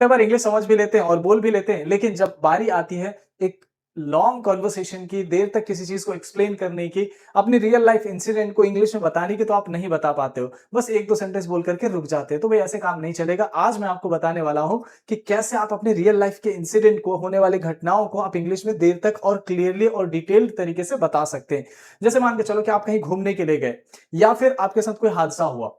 कई बार इंग्लिश समझ भी लेते हैं और बोल भी लेते हैं, लेकिन जब बारी आती है एक लॉन्ग कन्वर्सेशन की, देर तक किसी चीज़ को एक्सप्लेन करने की, अपनी रियल लाइफ इंसिडेंट को इंग्लिश में बताने की, तो आप नहीं बता पाते हो। बस 1-2 सेंटेंस बोल करके रुक जाते हैं, तो भई ऐसे काम नहीं चलेगा। आज मैं आपको बताने वाला हूँ कि कैसे आप अपने रियल लाइफ के इंसिडेंट को, होने वाली घटनाओं को आप इंग्लिश में देर तक और क्लियरली और डिटेल्ड तरीके से बता सकते हैं। जैसे मान के चलो कि आप कहीं घूमने के लिए गए या फिर आपके साथ कोई हादसा हुआ,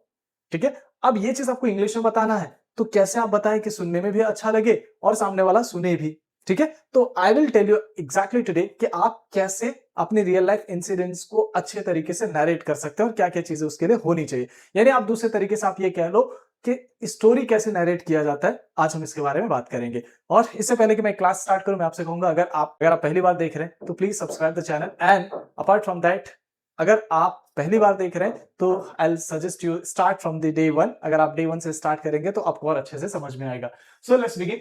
ठीक है? अब ये चीज़ आपको इंग्लिश में बताना है, तो कैसे आप बताएँ कि सुनने में भी अच्छा लगे और सामने वाला सुने भी, ठीक है? तो I will tell you exactly today कि आप कैसे अपनी रियल लाइफ इंसिडेंट्स को अच्छे तरीके से नैरेट कर सकते हैं और क्या-क्या चीज़ें उसके लिए होनी चाहिए। यानी आप दूसरे तरीके से आप ये कह लो कि स्टोरी कैसे नैरेट किया जाता है, आज हम इसके बारे में बात करेंगे। और इससे पहले कि मैं क्लास स्टार्ट करूँ, मैं आपसे कहूँगा अगर आप पहली बार देख रहे हैं, तो please subscribe the channel and apart from that अगर आप पहली बार देख रहे हैं तो I will suggest you start from the day 1। अगर आप डे 1 से स्टार्ट करेंगे तो आपको और अच्छे से समझ में आएगा। So let's begin.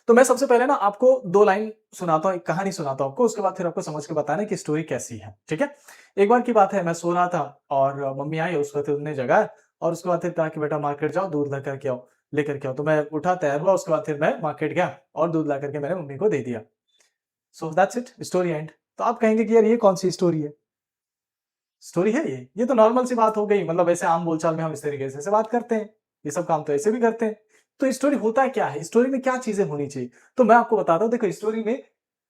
तो मैं सबसे पहले ना आपको 2 लाइन सुनाता हूँ, एक कहानी सुनाता हूँ आपको, उसके बाद फिर आपको समझ के बताना है कि स्टोरी कैसी है, ठीक है? एक बार की बात है, मैं सो रहा था और मम्मी आई, उसके बाद उन्होंने जगाया और उसके बाद फिर कहा कि बेटा मार्केट जाओ, दूध लेकर के आओ। तो मैं उठा, तैयार हुआ, उसके बाद फिर मैं मार्केट गया और दूध ला करके मैंने मम्मी को दे दिया। So that's it, story and. तो आप कहेंगे कि यार ये कौन-सी स्टोरी है? स्टोरी है ये? ये तो नॉर्मल सी बात हो गई, मतलब ऐसे आम बोलचाल में हम इस तरीके से ऐसे बात करते हैं। ये सब काम तो ऐसे भी करते हैं। तो स्टोरी होता क्या है? स्टोरी में क्या चीज़ें होनी चाहिए? तो मैं आपको बताता हूँ, देखो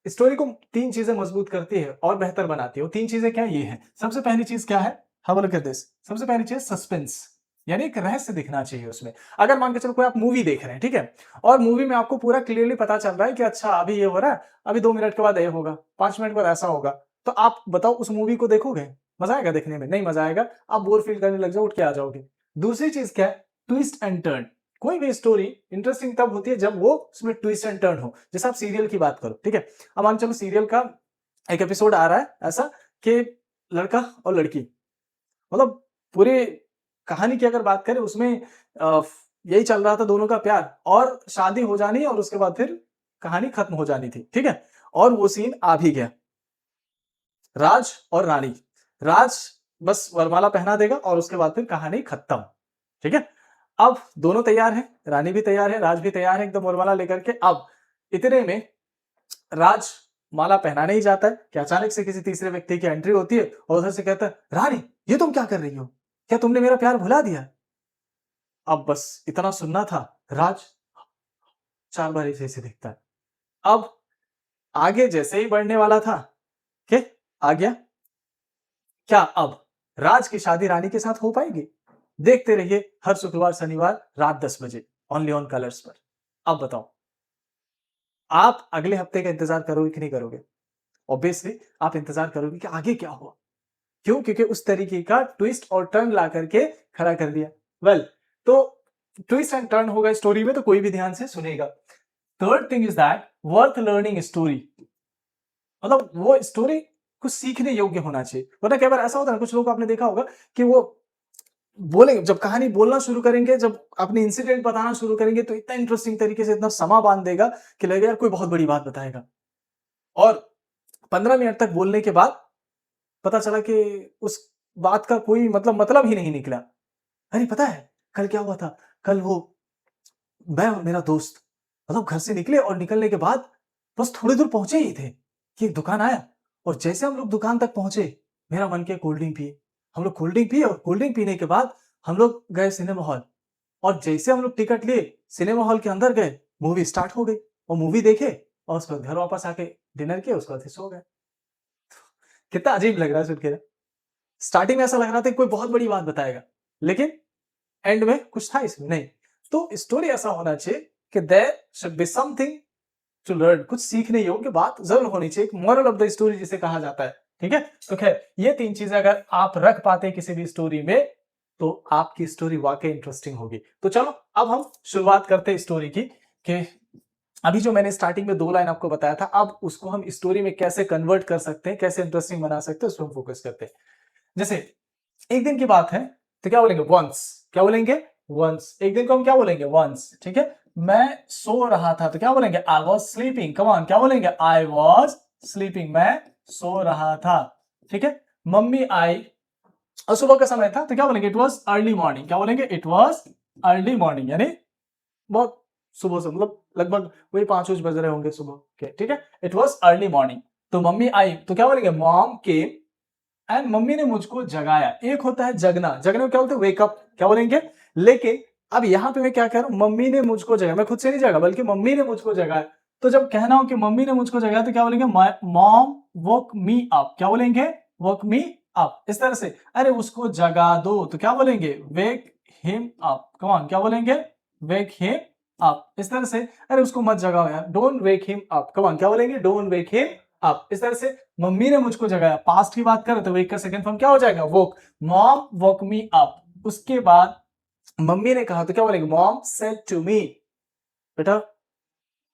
स्टोरी को 3 चीज़ें मजबूत करती है और बेहतर बनाती है। वो 3 चीज़ें क्या है? ये हैं। सबसे पहली चीज़ क्या है? Have a look at this. सबसे पहली चीज़ सस्पेंस, यानी एक रहस्य दिखना चाहिए उसमें। अगर मान के चलो कोई आप मूवी देख रहे हैं, ठीक है? और मूवी में आपको पूरा क्लियरली पता चल रहा है कि अच्छा अभी ये हो रहा है, अभी 2 मिनट के बाद ये होगा, 5 मिनट बाद ऐसा होगा। तो आप बताओ उस मूवी को देखोगे? मज़ा आएगा देखने में? नहीं मज़ा आएगा, आप बोर फील करने लग जाओ, उठ के आ जाओगे। दूसरी चीज़ क्या है? Twist and turn. कोई भी स्टोरी इंटरेस्टिंग तब होती है जब वो उसमें ट्विस्ट एंड टर्न हो। जैसे आप सीरियल की बात करो, ठीक है? अब मान के चलो सीरियल का एक एपिसोड आ रहा है ऐसा कि लड़का और लड़की, मतलब पूरी कहानी की अगर बात करें उसमें अ, यही चल रहा था दोनों का प्यार और शादी हो जानी और उसके बाद फिर कहानी खत्म हो जानी थी, ठीक है? और वो सीन आ भी गया। राज और रानी। राज बस वरमाला पहना देगा और उसके बाद फिर कहानी खत्म, ठीक है? अब दोनों तैयार हैं, रानी भी तैयार है, राज भी तैयार है एकदम वरमाला लेकर के। अब इतने में राज माला पहनाने ही जाता है कि अचानक से किसी तीसरे व्यक्ति की एंट्री होती है और उधर से कहता है, "रानी, ये तुम क्या कर रही हो? क्या तुमने मेरा प्यार भुला दिया?" अब बस इतना सुनना था, राज 4 बार ऐसे-ऐसे देखता है। अब आगे जैसे ही बढ़ने वाला था, के आ गया, क्या अब राज की शादी रानी के साथ हो पाएगी? देखते रहिए हर शुक्रवार शनिवार रात 10 बजे ओनली ऑन कलर्स पर। अब बताओ, आप अगले हफ्ते का इंतजार करोगे कि नहीं करोगे? ऑब्वियसली आप इंतजार करोगे कि आगे क्या हुआ। क्यों? क्योंकि उस तरीके का ट्विस्ट और टर्न ला करके खड़ा कर दिया। वेल, तो ट्विस्ट एंड टर्न होगा स्टोरी में तो कोई भी ध्यान से सुनेगा। Third thing is that worth learning story, मतलब वो स्टोरी कुछ सीखने योग्य होना चाहिए। वरना कई बार ऐसा होता है ना, कुछ लोग को आपने देखा होगा कि वो बोलेंगे, जब कहानी बोलना शुरू करेंगे, जब अपने इंसिडेंट बताना शुरू करेंगे, तो इतना इंटरेस्टिंग तरीके से इतना समा बांध देगा कि लगेगा यार कोई बहुत बड़ी बात बताएगा। और 15 मिनट तक बोलने के बाद पता चला कि उस बात का कोई मतलब ही नहीं निकला। अरे पता है कल क्या हुआ था? कल वो मैं और मेरा दोस्त मतलब घर से निकले और निकलने के बाद बस थोड़ी दूर पहुंचे ही थे कि एक दुकान आया और जैसे हम लोग दुकान तक पहुंचे, मेरा मन किया कोल्ड ड्रिंक पिए। हम लोग कोल्ड ड्रिंक पिए और कोल्ड ड्रिंक पीने के बाद हम लोग गए सिनेमा हॉल और जैसे हम लोग टिकट लिए, सिनेमा हॉल के अंदर गए, मूवी स्टार्ट हो गई और मूवी देखे और उसके बाद घर वापस आके डिनर किया, उसके बाद फिर सो गए। कितना अजीब लग रहा है सुन के ना? स्टार्टिंग में ऐसा लग रहा था कि कोई बहुत बड़ी बात बताएगा, लेकिन एंड में कुछ था इसमें नहीं। तो स्टोरी ऐसा होना चाहिए कि there should be something to learn, कुछ सीखने योग्य बात जरूर होनी चाहिए, एक मोरल ऑफ द स्टोरी जिसे कहा जाता है, ठीक है? तो खैर ये 3 चीजें अगर आप रख पाते हैं किसी भी स्टोरी में, तो आपकी स्टोरी वाकई इंटरेस्टिंग होगी। तो चलो अब हम शुरुआत करते हैं स्टोरी की कि अभी जो मैंने स्टार्टिंग में 2 लाइन आपको बताया था, अब उसको हम स्टोरी में कैसे कन्वर्ट कर सकते हैं, कैसे इंटरेस्टिंग बना सकते हैं, उस पर हम फोकस करते हैं। जैसे एक दिन की बात है, तो क्या बोलेंगे? वंस। क्या बोलेंगे? वंस। एक दिन को हम क्या बोलेंगे? वंस, ठीक है? मैं सो रहा था, तो क्या बोलेंगे? I was sleeping. Come on, क्या बोलेंगे? आई वॉज स्लीपिंग, मैं सो रहा था, ठीक है? मम्मी आई और सुबह का समय था, तो क्या बोलेंगे? It was early morning. क्या बोलेंगे? इट वॉज अर्ली मॉर्निंग, यानी बहुत सुबह से, मतलब लगभग वही 5 बज रहे होंगे सुबह के, ठीक है। इट वॉज अर्ली मॉर्निंग, तो मम्मी आई, तो क्या बोलेंगे, मॉम केम एंड मम्मी ने मुझको जगाया। एक होता है जगना, जगने को क्या बोलते हैं, वेकअप, क्या बोलेंगे। लेकिन अब यहाँ पे मैं क्या कह रहा हूँ, मम्मी ने मुझको जगाया, मैं खुद से नहीं जगा बल्कि मम्मी ने मुझको जगाया। तो जब कहना हो कि मम्मी ने मुझको जगाया तो क्या बोलेंगे, मॉम वोक मी अप, क्या बोलेंगे, वोक मी अप। इस तरह से, अरे उसको जगा दो तो क्या बोलेंगे, वेक हिम अप, कम ऑन, क्या बोलेंगे, वेक हिम अप। इस तरह से, अरे उसको मत जगाओ यार, don't wake him up, come on, क्या बोलेंगे, डोंट वेक हिम अप। इस तरह से मम्मी ने मुझको जगाया, पास्ट की बात करें तो वेक का सेकंड फॉर्म क्या हो जाएगा, वोक, मॉम वोक मी अप। उसके बाद मम्मी ने कहा तो क्या बोलेंगे, मॉम सेड टू मी, बेटा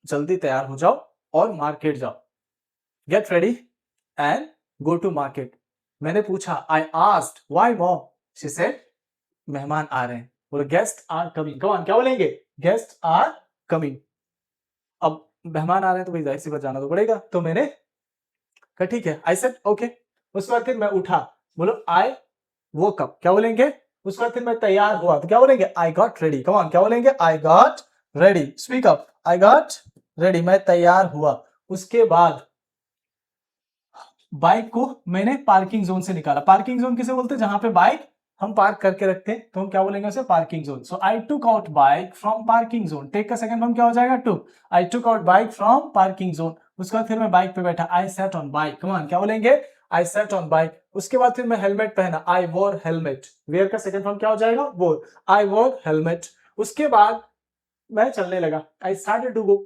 जल्दी तैयार हो जाओ और मार्केट जाओ, get ready and go to market. मैंने पूछा, I asked why mom, she said मेहमान आ रहे हैं, बोले guest are coming, come on, क्या बोलेंगे, गेस्ट आर कमिंग। अब मेहमान आ रहे हैं तो भाई जाहिर सी बात जाना तो पड़ेगा, तो मैंने कहा ठीक है, आई सेड ओके। उसके बाद फिर मैं उठा, बोलो आई वोक अप, क्या बोलेंगे। उसके बाद फिर मैं तैयार हुआ तो क्या बोलेंगे, I got ready, come on, क्या बोलेंगे, I got ready, speak up, I got ready, मैं तैयार हुआ। उसके बाद बाइक को मैंने पार्किंग जोन से निकाला। पार्किंग जोन किसे बोलते हैं, जहां पे बाइक हम पार्क करके रखते हैं तो हम क्या बोलेंगे उसे, parking zone. So I took out bike from parking zone, take का सेकंड फॉर्म क्या हो जाएगा, took. I took out bike from parking zone. उसके बाद फिर मैं बाइक पे बैठा, I sat on bike, come on, क्या बोलेंगे, आई सेट ऑन बाइक। उसके बाद फिर मैं हेलमेट पहना, आई वोर हेलमेट, वेयर का सेकंड फॉर्म क्या हो जाएगा, वोर, आई वोर हेलमेट। उसके बाद मैं चलने लगा, आई स्टार्टेड टू गो।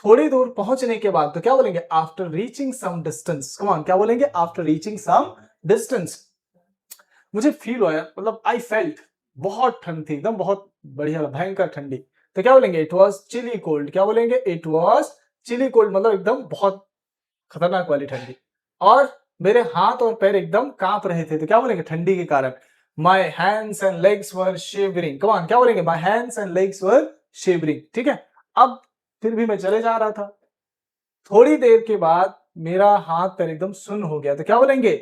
थोड़ी दूर पहुंचने के बाद तो क्या बोलेंगे, after reaching some distance, come on, क्या बोलेंगे, आफ्टर रीचिंग सम डिस्टेंस। मुझे फील हुआ यार, मतलब आई फेल्ट, बहुत ठंड थी एकदम, बहुत बढ़िया भयंकर ठंडी। तो क्या बोलेंगे, इट वॉज चिली कोल्ड, क्या बोलेंगे, इट वॉज चिली कोल्ड, मतलब एकदम बहुत खतरनाक वाली ठंडी। और मेरे हाथ और पैर एकदम कांप रहे थे, तो क्या बोलेंगे, ठंडी के कारण। My hands and legs were shivering, come on, क्या बोलेंगे, my hands and legs were shivering, ठीक है। अब फिर भी मैं चले जा रहा था, थोड़ी देर के बाद मेरा हाथ पैर एकदम सुन हो गया, तो क्या बोलेंगे,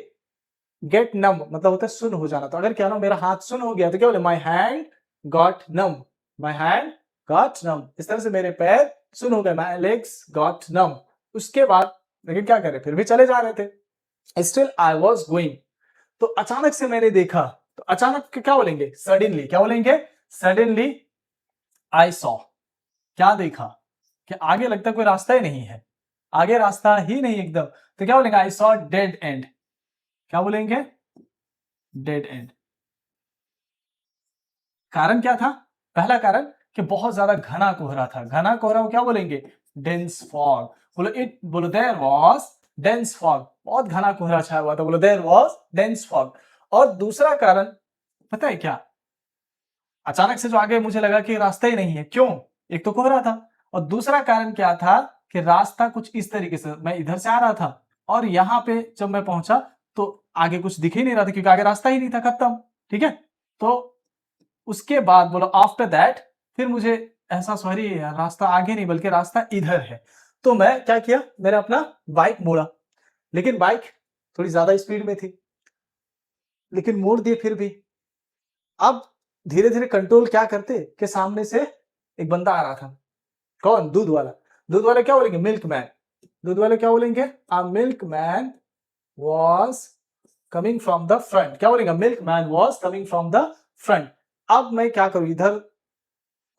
गेट नम, मतलब होता है सुन हो जाना। तो अगर क्या ना मेरा हाथ सुन हो गया तो क्या बोले, my hand got numb, my hand got numb. इस तरह से मेरे पैर सुन हो गए, माई लेग्स गॉट नम। उसके बाद लेकिन क्या करें, फिर भी चले जा रहे थे, स्टिल आई वॉज गोइंग। तो अचानक से मैंने देखा, तो अचानक क्या बोलेंगे, सडनली, क्या बोलेंगे, सडनली आई सॉ, क्या देखा, कि आगे लगता कोई रास्ता ही नहीं है, आगे रास्ता ही नहीं एकदम। तो क्या बोलेंगे, आई सॉ डेड एंड, क्या बोलेंगे, डेड एंड। कारण क्या था, पहला कारण कि बहुत ज्यादा घना कोहरा था, घना कोहरा को क्या बोलेंगे, डेंस फॉग। बोलो इट, बोलो देयर वाज डेंस फॉग, बहुत घना कोहरा छाया हुआ था, बोलो देयर वाज डेंस फॉग। और दूसरा कारण पता है क्या, अचानक से जो आगे मुझे लगा कि रास्ता ही नहीं है, क्यों, एक तो कोहरा था, और दूसरा कारण क्या था कि रास्ता कुछ इस तरीके से, मैं इधर से आ रहा था और यहाँ पे जब मैं पहुंचा तो आगे कुछ दिख ही नहीं रहा था, क्योंकि आगे रास्ता ही नहीं था, खत्म, ठीक है। तो उसके बाद बोलो आफ्टर दैट, फिर मुझे एहसास हुआ, अरे यार रास्ता आगे नहीं बल्कि रास्ता इधर है। तो मैं क्या किया, मैंने अपना बाइक मोड़ा, लेकिन बाइक थोड़ी ज्यादा स्पीड में थी, लेकिन मोड़ दिए फिर भी। अब धीरे धीरे कंट्रोल क्या करते कि सामने से एक बंदा आ रहा था, कौन, दूध वाला। दूध वाले क्या बोलेंगे, मिल्क मैन। दूध वाले क्या बोलेंगे, a milk man was coming from the front, क्या बोलेंगे, milk man was coming from the front. अब मैं क्या करूं, इधर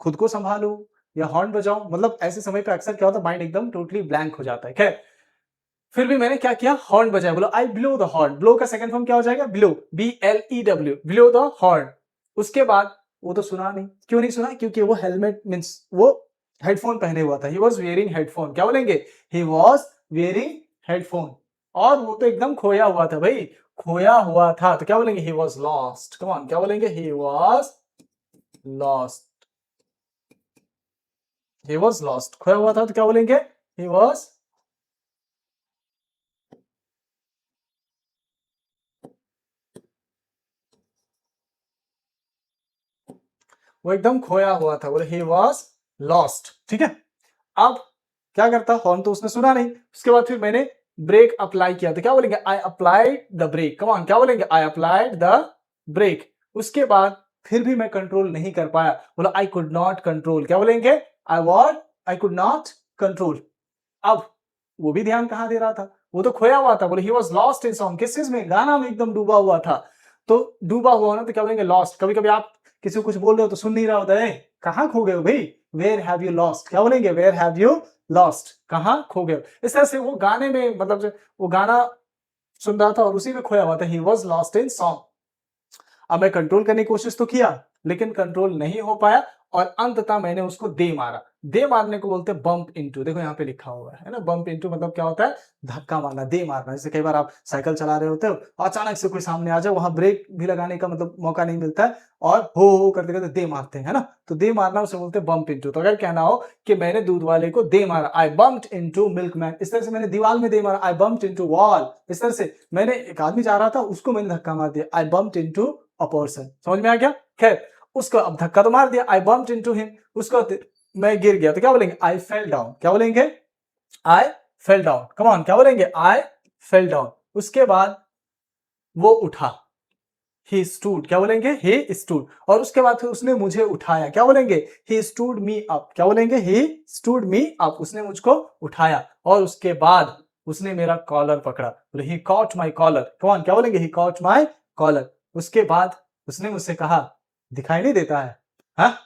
खुद को संभालू या हॉर्न बजाऊं, मतलब ऐसे समय पे अक्सर क्या होता है, माइंड एकदम टोटली ब्लैंक हो जाता है। खैर फिर भी मैंने क्या किया, हॉर्न बजाया, बोलो आई ब्लो द हॉर्न। ब्लो का सेकंड फॉर्म क्या हो जाएगा, blow, BLEW, blow the horn. उसके बाद वो तो सुना नहीं, क्यों नहीं सुना, क्योंकि वो हेलमेट मींस वो हेडफोन पहने हुआ था, ही वॉज वेयरिंग हेडफोन, क्या बोलेंगे, ही वॉज वेयरिंग हेडफोन। और वो तो एकदम खोया हुआ था भाई, खोया हुआ था, तो क्या बोलेंगे, he was lost, come on, क्या बोलेंगे, he was lost, he was lost, खोया हुआ था तो क्या बोलेंगे, ही वॉज, वो एकदम खोया हुआ था, बोले ही वॉज लॉस्ट, ठीक है। अब क्या करता, हॉर्न तो उसने सुना नहीं। उसके बाद फिर मैंने ब्रेक अप्लाई किया, तो क्या बोलेंगे, I applied the brake, come on, क्या बोलेंगे, आई अप्लाइड द ब्रेक। उसके बाद फिर भी मैं कंट्रोल नहीं कर पाया, बोला आई कुड नॉट कंट्रोल, क्या बोलेंगे, आई कुड नॉट कंट्रोल। अब वो भी ध्यान कहाँ दे रहा था, वो तो खोया हुआ था। बोले he was lost in song, किस चीज में, गाना में एकदम डूबा हुआ था। तो डूबा हुआ ना तो क्या बोलेंगे, लॉस्ट। कभी कभी आप किसी को कुछ बोल रहे हो तो सुन नहीं रहा होता है, कहाँ खो गए हो भाई, वेयर हैव यू लॉस्ट, क्या बोलेंगे, वेयर हैव यू लॉस्ट, कहाँ खो गए हो। इस तरह से वो गाने में, मतलब वो गाना सुन रहा था और उसी में खोया हुआ था, he was lost in song. अब मैं कंट्रोल करने की कोशिश तो किया, लेकिन कंट्रोल नहीं हो पाया और अंततः मैंने उसको दे मारा। दे मारने को बोलते हैं बम्प इनटू। देखो यहाँ पे लिखा हुआ है ना, बम्प इनटू मतलब क्या होता है, धक्का मारना, दे मारना। जैसे कई बार आप साइकिल चला रहे होते हो, अचानक से कोई सामने आ जाए, वहां ब्रेक भी लगाने का मतलब मौका नहीं मिलता है और हो करते करते दे मारते हैं, है ना। तो दे मारना उसे बोलते हैं बम्प इनटू। तो अगर कहना हो कि मैंने दूध वाले को दे मारा, आई बम्प्ड इनटू मिल्कमैन, इस तरह से मैंने दीवार में दे मारा, आई बम्प्ड इनटू वॉल। इस तरह से मैंने, एक आदमी जा रहा था उसको मैंने धक्का मार दिया, आई बम्प्ड इनटू अ पर्सन। समझ में आ गया। खैर, उसको अब धक्का तो मार दिया, आई बम्प्ड इनटू हिम, उसको मैं गिर गया, तो क्या बोलेंगे, आई फेल डाउन। क्या बोलेंगे, आई फेल डाउन। कम ऑन, क्या बोलेंगे, आई फेल डाउन। उसके बाद वो उठा, ही स्टूड, क्या बोलेंगे, ही स्टूड। और उसके बाद फिर उसने मुझे उठाया, क्या बोलेंगे, ही स्टूड मी अप। क्या बोलेंगे, ही स्टूड मी अप, उसने मुझको उठाया। और उसके बाद उसने मेरा कॉलर पकड़ा, बोले he caught my collar. Come on, क्या बोलेंगे, ही कॉट माई कॉलर। उसके बाद उसने मुझसे कहा, दिखाई नहीं देता है, हाँ,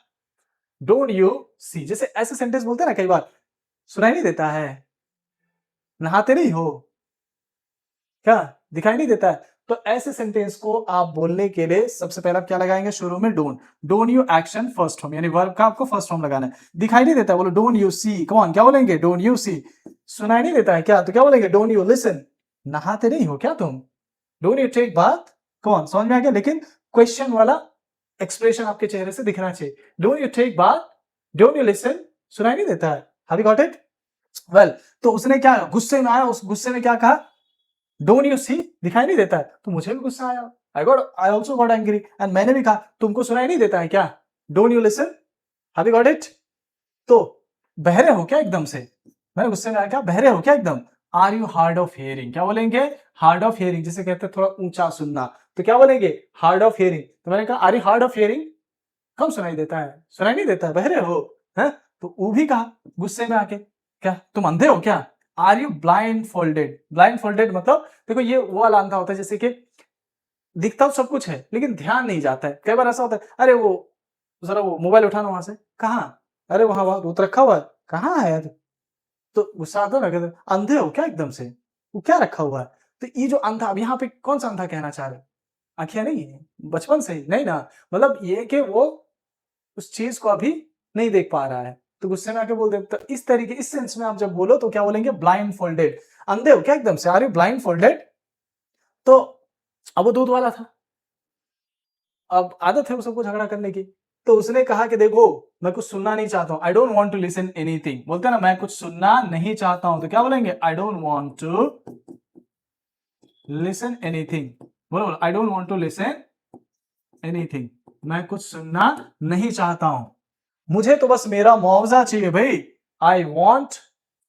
डोंट यू सी। जैसे ऐसे सेंटेंस बोलते हैं ना कई बार, सुनाई नहीं देता है, नहाते नहीं हो क्या, दिखाई नहीं देता है। तो ऐसे सेंटेंस को आप बोलने के लिए सबसे पहले आप क्या लगाएंगे, शुरू में don't. Don't you action first form, यानी वर्ब का आपको फर्स्ट फॉर्म लगाना है। दिखाई नहीं देता है, बोलो don't you see. Come on, क्या बोलेंगे, डोंट यू सी। सुनाई नहीं देता है क्या, तो क्या बोलेंगे, डोंट यू लिसन। नहाते नहीं हो क्या तुम, don't you take bath. Come on, समझ में आ गया। लेकिन क्वेश्चन वाला एक्सप्रेशन आपके चेहरे से दिखना चाहिए। Don't you take bath, don't you listen, सुनाई नहीं देता है। Have you got it. Well, तो उसने क्या, गुस्से में आया, उस गुस्से में क्या कहा, डोंट यू सी, दिखाई नहीं देता है। तो मुझे भी गुस्सा आया, I also got angry and मैंने भी कहा, तुमको सुनाई नहीं देता है क्या, don't you listen, have you got it. तो बहरे हो क्या एकदम से, मैंने गुस्से में आया, क्या बहरे हो क्या एकदम। Are you hard of hearing, क्या बोलेंगे, हार्ड ऑफ हियरिंग, जिसे कहते हैं थोड़ा ऊंचा सुनना, तो क्या बोलेंगे, हार्ड ऑफ हियरिंग। तो मैंने कहा, are you hard of hearing, कम सुनाई देता है, सुनाई नहीं देता है, बहरे हो, है। तो वो भी कहा गुस्से में आके, क्या तुम अंधे हो क्या, are you blind folded. Blind folded मतलब देखो ये वो वाला अंधा होता है जैसे कि दिखता तो सब कुछ है लेकिन ध्यान नहीं जाता है। कई बार ऐसा होता है, अरे वो जरा वो मोबाइल उठाना वहां से, कहाँ, अरे वहां वहां वो तो रखा हुआ है, कहाँ है यार। तो गुस्सा आता है ना, कहते हैं, अंधे हो क्या एकदम से, वो क्या रखा हुआ है। तो ये जो अंधा, अब यहाँ पे कौन सा अंधा कहना चाह रहे, आंखें नहीं है बचपन से ही नहीं ना, मतलब ये कि वो उस चीज को अभी नहीं देख पा रहा है, तो गुस्से में आके बोल दे। तो इस तरीके, इस सेंस में आप जब बोलो तो क्या बोलेंगे, ब्लाइंड फोल्डेड, अंधे हो क्या एकदम से, आर यू ब्लाइंड फोल्डेड। तो अब वो दूध वाला था, अब आदत है वो सबको झगड़ा करने की। तो उसने कहा कि देखो मैं कुछ सुनना नहीं चाहता हूं, I don't want to listen anything. बोलते हैं ना, मैं कुछ सुनना नहीं चाहता हूं, तो क्या बोलेंगे, I don't want to listen anything. बोलो, I don't want to listen anything, मैं कुछ सुनना नहीं चाहता हूं, मुझे तो बस मेरा मुआवजा चाहिए भाई। आई वॉन्ट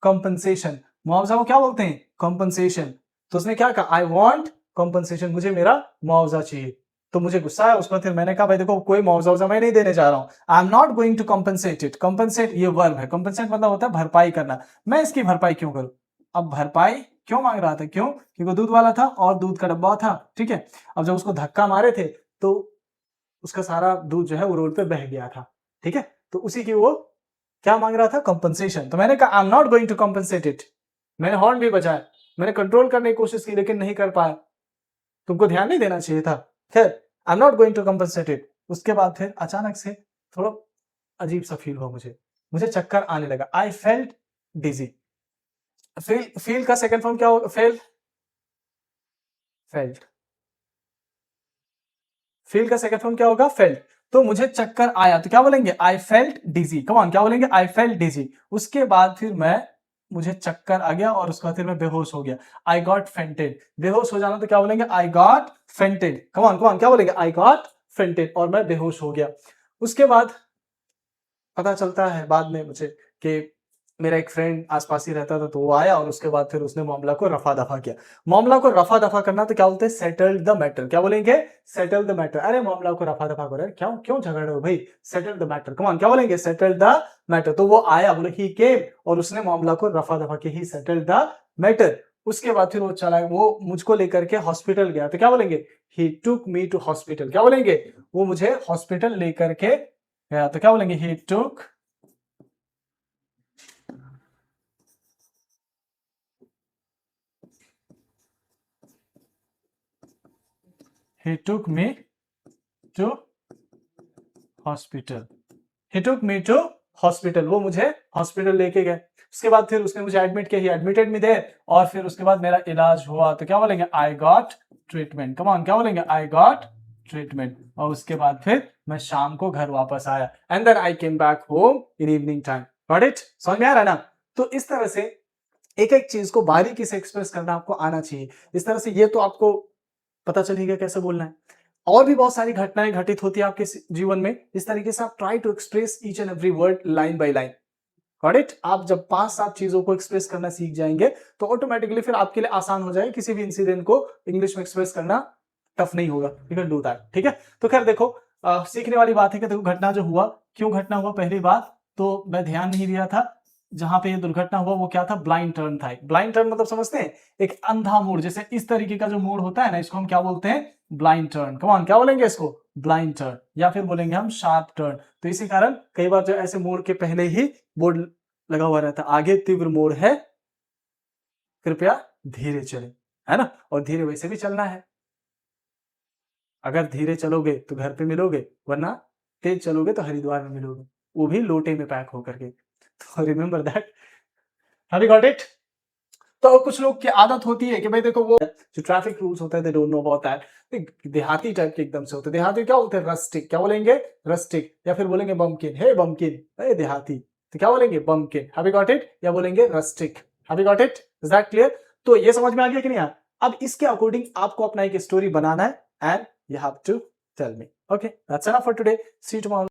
कंपनसेशन, मुआवजा को क्या बोलते हैं, कंपनसेशन। तो उसने क्या कहा, आई वॉन्ट कंपनसेशन, मुझे मेरा मुआवजा चाहिए। तो मुझे गुस्सा आया, उसके बाद फिर मैंने कहा, भाई देखो कोई मुआवजा मैं नहीं देने जा रहा हूं, I am not going to compensate it. Compensate ये वर्ब है, कंपनसेट मतलब होता है भरपाई करना, मैं इसकी भरपाई क्यों करूं। अब भरपाई क्यों मांग रहा था, क्यों, क्योंकि वो दूध वाला था और दूध का डब्बा था, ठीक है। अब जब उसको धक्का मारे थे तो उसका सारा दूध जो है वो रोड पे बह गया था, ठीक है। तो उसी की वो क्या मांग रहा था, कंपनसेशन। तो मैंने कहा, I am not going to compensate it. मैंने हॉर्न भी बजाया, मैंने कंट्रोल करने की कोशिश की लेकिन नहीं कर पाया, तुमको ध्यान नहीं देना चाहिए था। खैर, I am not going to compensate it. उसके बाद फिर अचानक से थोड़ा अजीब सा फील हुआ, मुझे मुझे चक्कर आने लगा, आई फेल्ट डिजी। फील का सेकंड फॉर्म क्या होगा, फेल, फेल्ट। फील का सेकंड फॉर्म क्या होगा, फेल्ट। तो मुझे चक्कर आया, तो क्या बोलेंगे, I felt digi. Come on, क्या बोलेंगे, आई फेल्ट डिजी। उसके बाद फिर मुझे चक्कर आ गया और उसके बाद फिर मैं बेहोश हो गया, आई गॉट फेंटेड। बेहोश हो जाना तो क्या बोलेंगे, I got fainted. Come on, क्या बोलेंगे, आई गॉट फेंटेड, और मैं बेहोश हो गया। उसके बाद पता चलता है बाद में मुझे कि मेरा एक फ्रेंड आसपास ही रहता था, तो वो आया और उसके बाद फिर उसने मामला को रफा दफा किया। मामला को रफा दफा करना तो क्या बोलते हैं, सेटल द मैटर। क्या बोलेंगे, सेटल द मैटर। अरे मामला को रफा दफा करो, क्यों क्यों झगड़ रहे हो भाई, settle the matter. Come on, क्या बोलेंगे, सेटल द मैटर। तो वो आया, बोले ही केम, और उसने मामला को रफा दफा किया, ही सेटल द मैटर। उसके बाद फिर वो चला, वो मुझको लेकर के हॉस्पिटल गया, तो क्या बोलेंगे, he took me to hospital. क्या बोलेंगे, वो मुझे हॉस्पिटल लेकर के गया, तो क्या बोलेंगे, he took he took me to hospital. He took me to hospital, वो मुझे हॉस्पिटल लेके गए। उसके बाद फिर उसने मुझे एडमिट किया, ही एडमिटेड मी देयर, और फिर उसके बाद मेरा इलाज हुआ, तो क्या बोलेंगे, I got treatment. Come on, क्या बोलेंगे, आई गॉट ट्रीटमेंट। और उसके बाद फिर मैं शाम को घर वापस आया, and then I came back home in evening time. Got it, समझ में आ रहा है ना। तो इस तरह से एक एक चीज को बारीकी से एक्सप्रेस करना आपको आना चाहिए। इस तरह से ये तो आपको पता चल गया कैसे बोलना है। और भी बहुत सारी घटनाएं घटित होती है आपके जीवन में, इस तरीके से आप try to express each and every word line by line. Got it. आप जब 5-7 चीजों को एक्सप्रेस करना सीख जाएंगे तो ऑटोमेटिकली फिर आपके लिए आसान हो जाएगा, किसी भी इंसिडेंट को इंग्लिश में एक्सप्रेस करना टफ नहीं होगा। यू कैन डू दैट, ठीक है। तो खैर देखो, सीखने वाली बात है कि देखो घटना जो हुआ, क्यों घटना हुआ, पहली बात तो मैं ध्यान नहीं दिया था, जहां पे ये दुर्घटना हुआ वो क्या था, ब्लाइंड टर्न था। ब्लाइंड टर्न मतलब समझते हैं, एक अंधा मोड़, जैसे इस तरीके का जो मोड़ होता है ना, इसको हम क्या बोलते हैं, ब्लाइंड टर्न। कम ऑन, क्या बोलेंगे इसको, ब्लाइंड टर्न, या फिर बोलेंगे हम शार्प टर्न। तो इसी कारण कई बार जो ऐसे मोड़ के पहले ही बोर्ड लगा हुआ रहता है, आगे तीव्र मोड़ है, कृपया धीरे चले, है ना। और धीरे वैसे भी चलना है, अगर धीरे चलोगे तो घर पे मिलोगे, वरना तेज चलोगे तो हरिद्वार में मिलोगे, वो भी लोटे में पैक होकर के। तो remember that. Have you got it. तो कुछ लोग की आदत होती है कि भाई देखो, वो जो ट्रैफिक रूल्स होते हैं they don't know about that. देहाती टाइप के एकदम से होते हैं। देहाती क्या होते हैं, रस्टिक। क्या बोलेंगे, रस्टिक। या फिर बोलेंगे बम्किन, हे बम्किन, हे देहाती। तो क्या बोलेंगे, बम्किन। हैव यू गॉट इट, या बोलेंगे rustic. Have you got it, is that clear. तो ये समझ में आ गया कि नहीं यार। अब इसके अकॉर्डिंग आपको अपना एक स्टोरी बनाना है, and you have to tell me. Okay, that's enough for today, see you tomorrow.